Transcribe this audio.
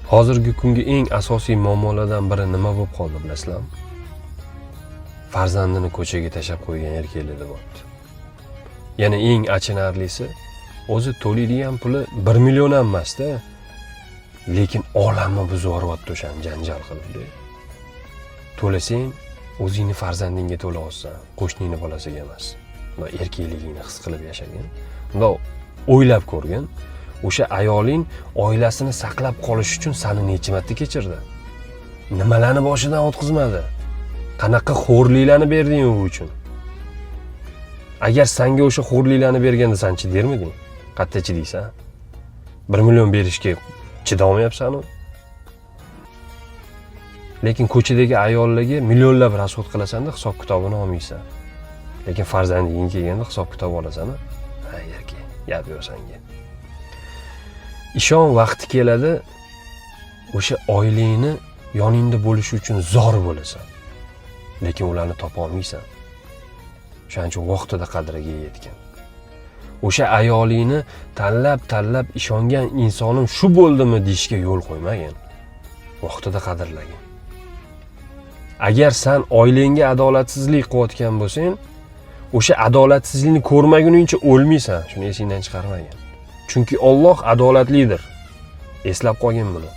Hozirgi kungi eng asosiy muammolardan biri nima bo'lib qoldi bilasizlarmi? Farzandini ko'chaga tashlab qo'ygan erkaklar bo'pti. Yana eng achinarlisi, o'zi to'laydigan puli 1 million ham emas-da, lekin olamni buzib yuboryapti o'shani janjal qilib. To'lasang, o'zingni farzandingga to'layapsan, qo'shningni bolasiga emas. Va erkakligingni his qilib yashagin. Unda o'ylab ko'rgin. O'sha ayoling oilasini saqlab qolish uchun seni necha marta kechirdi? Nimalarni boshidan o'tkazmadi? Qanaqa xo'rliklarni berding u uchun? Agar senga o'sha xo'rliklarni berganda sen chidermiding? Qattiq chidaysan? 1 million berishga chidolmayapsan-ku. Lekin ko'chadagi ayollarga millionlab rasxod qilasan-da, hisob kitobini olmaysan. Lekin farzanding kelganda hisob kitob olasan-a? Ha, erkak, gap yo'q senga. Ishon vaqti keladi, o'sha oilangni yoningda bo'lishi uchun zor bo'lasan. Lekin ularni topa olmaysan. Shuning uchun vaqtida qadriga yetgan. O'sha ayolingni tanlab ishongan insonim shu bo'ldimi deyishga yo'l qo'ymagin. Vaqtida qadrlagin. Agar sen oilangga adolatsizlik qilayotgan bo'lsang, o'sha adolatsizlikni ko'rmaguningcha o'lmaysan. Shuni esingdan chiqarmagin. Chunki Alloh adolatlidir. Eslab qolgin buni.